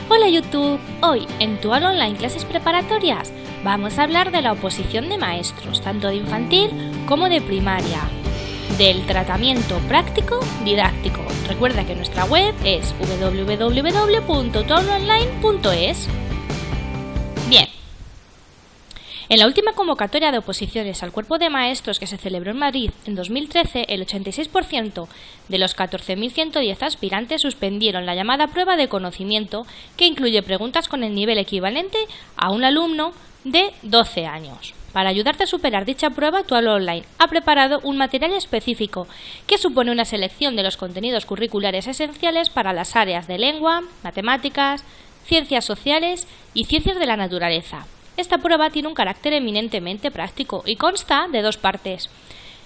Hola YouTube, hoy en Tu Aula Online Clases Preparatorias vamos a hablar de la oposición de maestros, tanto de infantil como de primaria, del tratamiento práctico didáctico. Recuerda que nuestra web es www.tuaulaonline.es. Bien. En la última convocatoria de oposiciones al cuerpo de maestros que se celebró en Madrid en 2013, el 86% de los 14.110 aspirantes suspendieron la llamada prueba de conocimiento, que incluye preguntas con el nivel equivalente a un alumno de 12 años. Para ayudarte a superar dicha prueba, Tu Aula Online ha preparado un material específico que supone una selección de los contenidos curriculares esenciales para las áreas de lengua, matemáticas, ciencias sociales y ciencias de la naturaleza. Esta prueba tiene un carácter eminentemente práctico y consta de dos partes.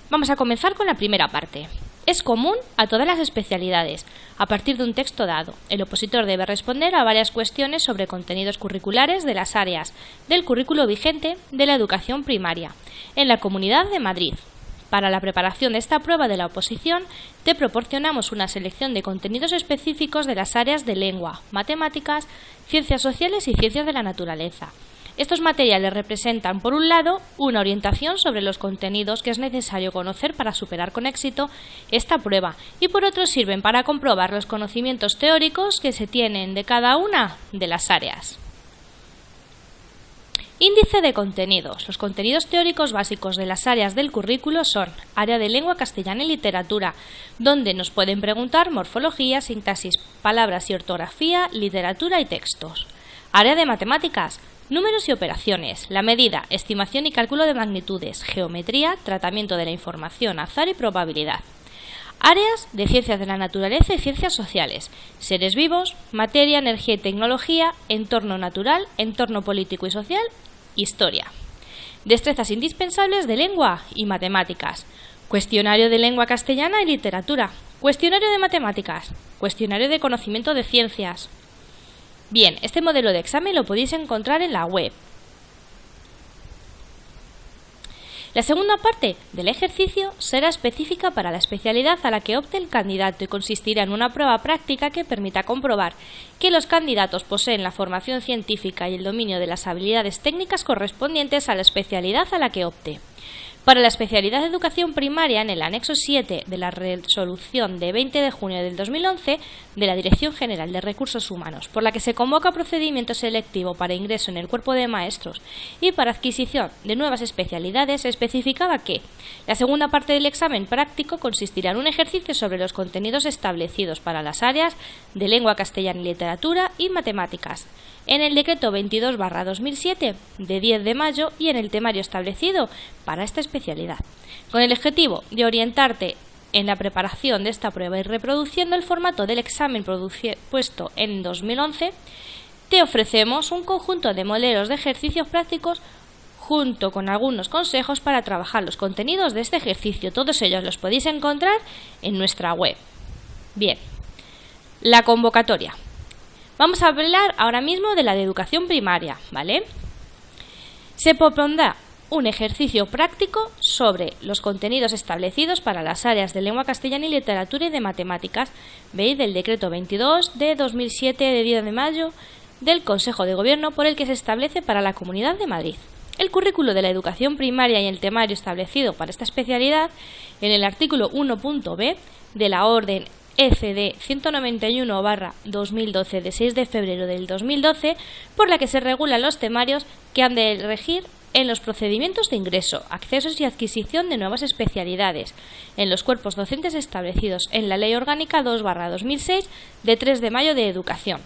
Vamos a comenzar con la primera parte. Es común a todas las especialidades. A partir de un texto dado, el opositor debe responder a varias cuestiones sobre contenidos curriculares de las áreas del currículo vigente de la educación primaria en la Comunidad de Madrid. Para la preparación de esta prueba de la oposición, te proporcionamos una selección de contenidos específicos de las áreas de lengua, matemáticas, ciencias sociales y ciencias de la naturaleza. Estos materiales representan, por un lado, una orientación sobre los contenidos que es necesario conocer para superar con éxito esta prueba, y por otro sirven para comprobar los conocimientos teóricos que se tienen de cada una de las áreas. Índice de contenidos. Los contenidos teóricos básicos de las áreas del currículo son área de lengua castellana y literatura, donde nos pueden preguntar morfología, sintaxis, palabras y ortografía, literatura y textos. Área de matemáticas. Números y operaciones, la medida, estimación y cálculo de magnitudes, geometría, tratamiento de la información, azar y probabilidad. Áreas de ciencias de la naturaleza y ciencias sociales, seres vivos, materia, energía y tecnología, entorno natural, entorno político y social, historia. Destrezas indispensables de lengua y matemáticas. Cuestionario de lengua castellana y literatura. Cuestionario de matemáticas. Cuestionario de conocimiento de ciencias. Bien, este modelo de examen lo podéis encontrar en la web. La segunda parte del ejercicio será específica para la especialidad a la que opte el candidato y consistirá en una prueba práctica que permita comprobar que los candidatos poseen la formación científica y el dominio de las habilidades técnicas correspondientes a la especialidad a la que opte. Para la especialidad de educación primaria, en el anexo 7 de la resolución de 20 de junio del 2011 de la Dirección General de Recursos Humanos, por la que se convoca procedimiento selectivo para ingreso en el cuerpo de maestros y para adquisición de nuevas especialidades, se especificaba que la segunda parte del examen práctico consistirá en un ejercicio sobre los contenidos establecidos para las áreas de lengua castellana y literatura y matemáticas en el decreto 22/2007 de 10 de mayo y en el temario establecido para esta especialidad, con el objetivo de orientarte en la preparación de esta prueba y reproduciendo el formato del examen puesto en 2011, te ofrecemos un conjunto de modelos de ejercicios prácticos junto con algunos consejos para trabajar los contenidos de este ejercicio. Todos ellos los podéis encontrar en nuestra web. Bien, la convocatoria. Vamos a hablar ahora mismo de la de educación primaria, ¿vale? Se propondrá un ejercicio práctico sobre los contenidos establecidos para las áreas de lengua castellana y literatura y de matemáticas, ¿veis? Del decreto 22 de 2007 de 10 de mayo del Consejo de Gobierno por el que se establece para la Comunidad de Madrid. El currículo de la educación primaria y el temario establecido para esta especialidad en el artículo 1.b de la Orden FD 191/2012 de 6 de febrero del 2012, por la que se regulan los temarios que han de regir en los procedimientos de ingreso, accesos y adquisición de nuevas especialidades en los cuerpos docentes establecidos en la Ley Orgánica 2/2006 de 3 de mayo de Educación.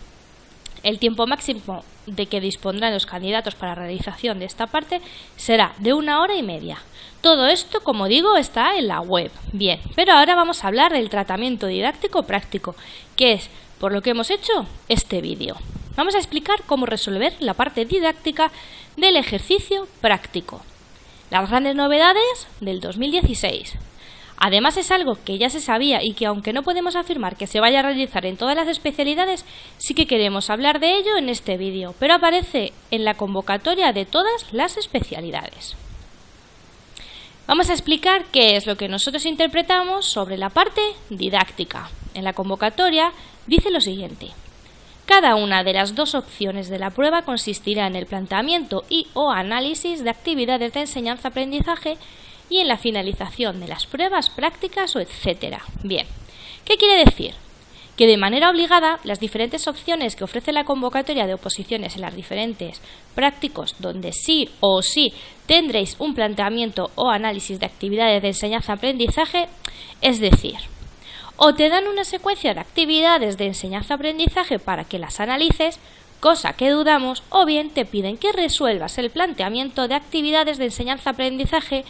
El tiempo máximo de que dispondrán los candidatos para la realización de esta parte será de 1 hora y media. Todo esto, como digo, está en la web. Bien, pero ahora vamos a hablar del tratamiento didáctico práctico, que es por lo que hemos hecho este vídeo. Vamos a explicar cómo resolver la parte didáctica del ejercicio práctico. Las grandes novedades del 2016. Además, es algo que ya se sabía y que, aunque no podemos afirmar que se vaya a realizar en todas las especialidades, sí que queremos hablar de ello en este vídeo, pero aparece en la convocatoria de todas las especialidades. Vamos a explicar qué es lo que nosotros interpretamos sobre la parte didáctica. En la convocatoria dice lo siguiente: Cada una de las dos opciones de la prueba consistirá en el planteamiento y/o análisis de actividades de enseñanza-aprendizaje y en la finalización de las pruebas prácticas o etcétera. Bien, ¿qué quiere decir? Que de manera obligada las diferentes opciones que ofrece la convocatoria de oposiciones en las diferentes prácticos donde sí o sí tendréis un planteamiento o análisis de actividades de enseñanza-aprendizaje, es decir, o te dan una secuencia de actividades de enseñanza-aprendizaje para que las analices, cosa que dudamos, o bien te piden que resuelvas el planteamiento de actividades de enseñanza-aprendizaje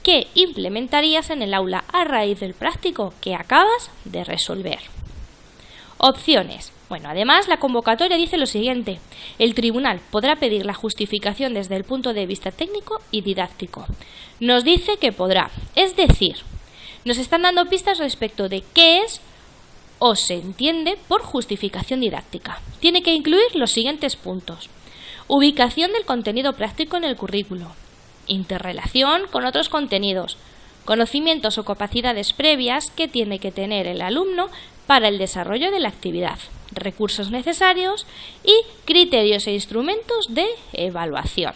que implementarías en el aula a raíz del práctico que acabas de resolver. Opciones. Bueno, además la convocatoria dice lo siguiente: el tribunal podrá pedir la justificación desde el punto de vista técnico y didáctico. Nos dice que podrá, es decir, nos están dando pistas respecto de qué es o se entiende por justificación didáctica. Tiene que incluir los siguientes puntos: ubicación del contenido práctico en el currículo, interrelación con otros contenidos, conocimientos o capacidades previas que tiene que tener el alumno para el desarrollo de la actividad, recursos necesarios y criterios e instrumentos de evaluación.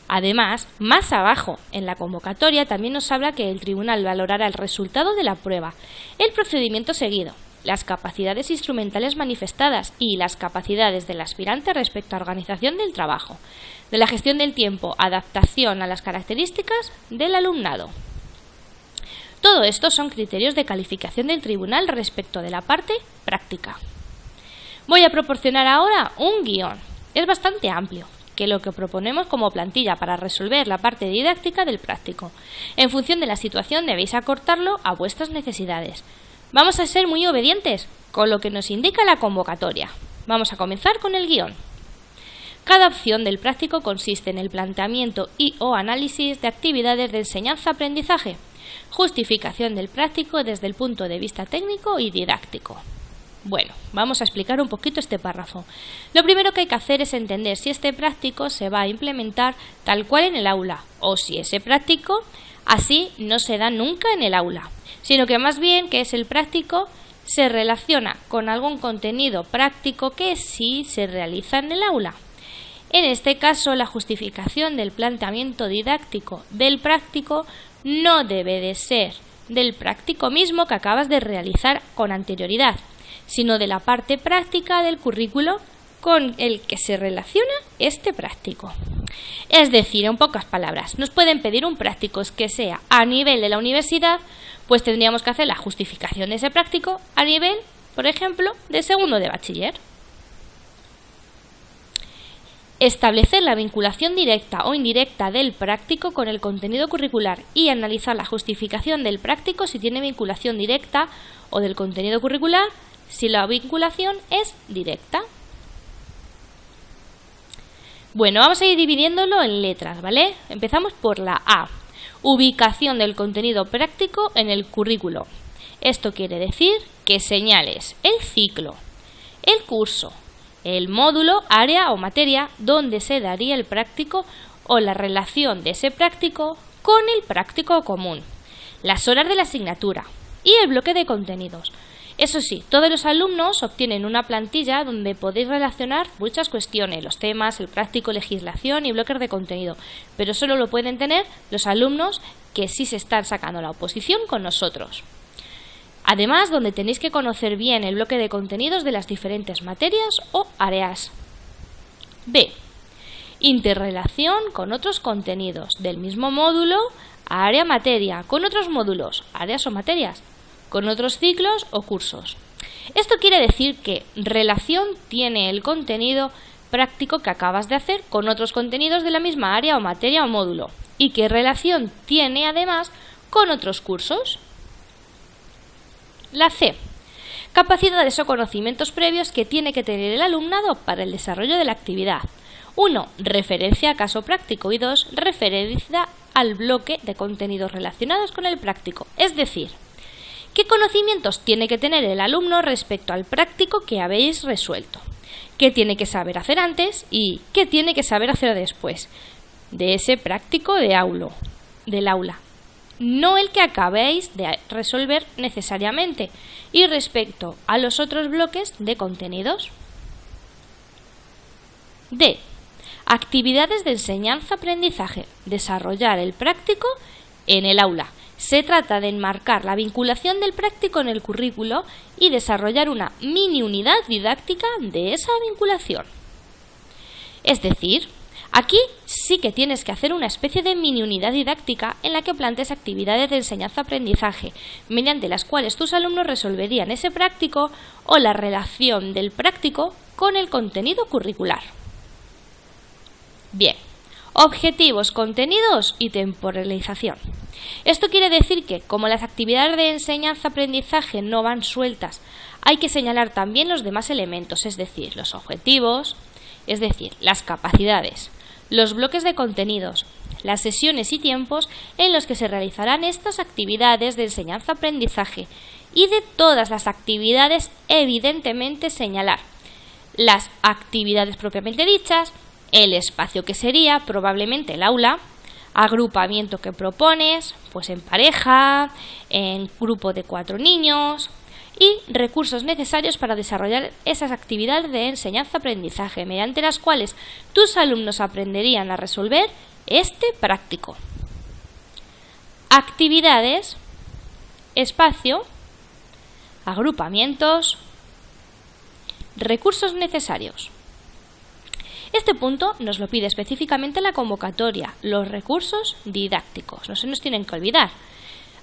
Además, más abajo en la convocatoria también nos habla que el tribunal valorará el resultado de la prueba, el procedimiento seguido, las capacidades instrumentales manifestadas y las capacidades del aspirante respecto a organización del trabajo, de la gestión del tiempo, adaptación a las características del alumnado. Todo esto son criterios de calificación del tribunal respecto de la parte práctica. Voy a proporcionar ahora un guión. Es bastante amplio, que lo que proponemos como plantilla para resolver la parte didáctica del práctico. En función de la situación debéis acortarlo a vuestras necesidades. Vamos a ser muy obedientes con lo que nos indica la convocatoria. Vamos a comenzar con el guión. Cada opción del práctico consiste en el planteamiento y/o análisis de actividades de enseñanza-aprendizaje, justificación del práctico desde el punto de vista técnico y didáctico. Bueno, vamos a explicar un poquito este párrafo. Lo primero que hay que hacer es entender si este práctico se va a implementar tal cual en el aula, o si ese práctico así no se da nunca en el aula, sino que más bien que es el práctico se relaciona con algún contenido práctico que sí se realiza en el aula. En este caso, la justificación del planteamiento didáctico del práctico no debe de ser del práctico mismo que acabas de realizar con anterioridad, sino de la parte práctica del currículo con el que se relaciona este práctico. Es decir, en pocas palabras, nos pueden pedir un práctico que sea a nivel de la universidad, pues tendríamos que hacer la justificación de ese práctico a nivel, por ejemplo, de segundo de bachiller. Establecer la vinculación directa o indirecta del práctico con el contenido curricular y analizar la justificación del práctico si tiene vinculación directa o del contenido curricular si la vinculación es directa. Bueno, vamos a ir dividiéndolo en letras, ¿vale? Empezamos por la A. Ubicación del contenido práctico en el currículo. Esto quiere decir que señales el ciclo, el curso, el módulo, área o materia donde se daría el práctico o la relación de ese práctico con el práctico común, las horas de la asignatura y el bloque de contenidos. Eso sí, todos los alumnos obtienen una plantilla donde podéis relacionar muchas cuestiones, los temas, el práctico, legislación y bloques de contenido, pero solo lo pueden tener los alumnos que sí se están sacando la oposición con nosotros. Además, donde tenéis que conocer bien el bloque de contenidos de las diferentes materias o áreas. B. Interrelación con otros contenidos del mismo módulo, área, materia, con otros módulos, áreas o materias, con otros ciclos o cursos. Esto quiere decir que relación tiene el contenido práctico que acabas de hacer con otros contenidos de la misma área o materia o módulo, y qué relación tiene además con otros cursos. La C. Capacidades o conocimientos previos que tiene que tener el alumnado para el desarrollo de la actividad. 1. Referencia a caso práctico y 2. Referencia al bloque de contenidos relacionados con el práctico. Es decir, ¿qué conocimientos tiene que tener el alumno respecto al práctico que habéis resuelto? ¿Qué tiene que saber hacer antes y qué tiene que saber hacer después de ese práctico del aula? no el que acabéis de resolver necesariamente, y respecto a los otros bloques de contenidos. D. Actividades de enseñanza-aprendizaje. Desarrollar el práctico en el aula. Se trata de enmarcar la vinculación del práctico en el currículo y desarrollar una mini unidad didáctica de esa vinculación. Es decir, aquí sí que tienes que hacer una especie de mini unidad didáctica en la que plantes actividades de enseñanza-aprendizaje, mediante las cuales tus alumnos resolverían ese práctico o la relación del práctico con el contenido curricular. Bien, objetivos, contenidos y temporalización. Esto quiere decir que, como las actividades de enseñanza-aprendizaje no van sueltas, hay que señalar también los demás elementos, es decir, los objetivos, es decir, las capacidades, los bloques de contenidos, las sesiones y tiempos en los que se realizarán estas actividades de enseñanza-aprendizaje y de todas las actividades, evidentemente señalar las actividades propiamente dichas, el espacio que sería probablemente el aula, agrupamiento que propones, pues en pareja, en grupo de 4 niños, y recursos necesarios para desarrollar esas actividades de enseñanza-aprendizaje, mediante las cuales tus alumnos aprenderían a resolver este práctico. Actividades, espacio, agrupamientos, recursos necesarios. Este punto nos lo pide específicamente la convocatoria, los recursos didácticos, no se nos tienen que olvidar.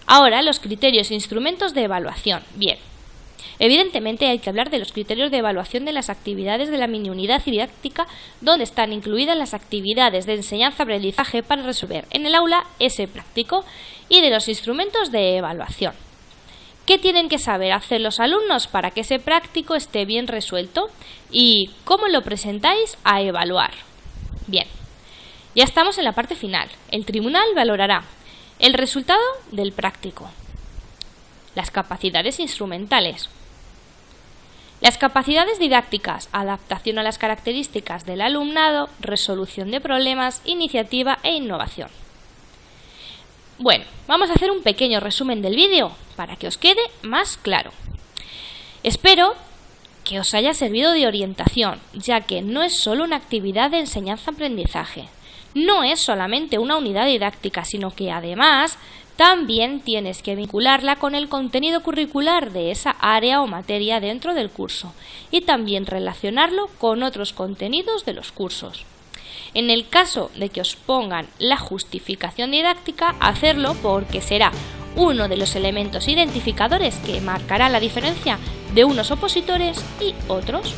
Ahora, los criterios e instrumentos de evaluación. Bien, evidentemente hay que hablar de los criterios de evaluación de las actividades de la mini unidad didáctica, donde están incluidas las actividades de enseñanza-aprendizaje para resolver en el aula ese práctico, y de los instrumentos de evaluación. ¿Qué tienen que saber hacer los alumnos para que ese práctico esté bien resuelto? ¿Y cómo lo presentáis a evaluar? Bien, ya estamos en la parte final. El tribunal valorará el resultado del práctico, las capacidades instrumentales, las capacidades didácticas, adaptación a las características del alumnado, resolución de problemas, iniciativa e innovación. Bueno, vamos a hacer un pequeño resumen del vídeo para que os quede más claro. Espero que os haya servido de orientación, ya que no es solo una actividad de enseñanza-aprendizaje, no es solamente una unidad didáctica, sino que además también tienes que vincularla con el contenido curricular de esa área o materia dentro del curso y también relacionarlo con otros contenidos de los cursos. En el caso de que os pongan la justificación didáctica, hacerlo porque será uno de los elementos identificadores que marcará la diferencia de unos opositores y otros.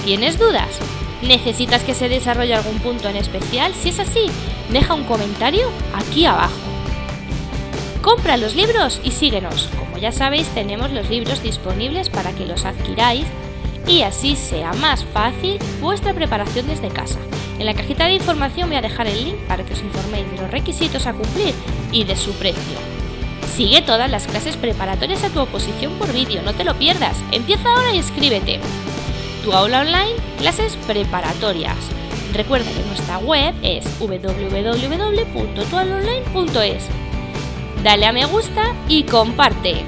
¿Tienes dudas? ¿Necesitas que se desarrolle algún punto en especial? Si es así, deja un comentario aquí abajo. Compra los libros y síguenos. Como ya sabéis, tenemos los libros disponibles para que los adquiráis y así sea más fácil vuestra preparación desde casa. En la cajita de información voy a dejar el link para que os informéis de los requisitos a cumplir y de su precio. Sigue todas las clases preparatorias a tu oposición por vídeo, no te lo pierdas. Empieza ahora y inscríbete. Tu aula online, clases preparatorias. Recuerda que nuestra web es www.tuaulaonline.es. Dale a me gusta y comparte.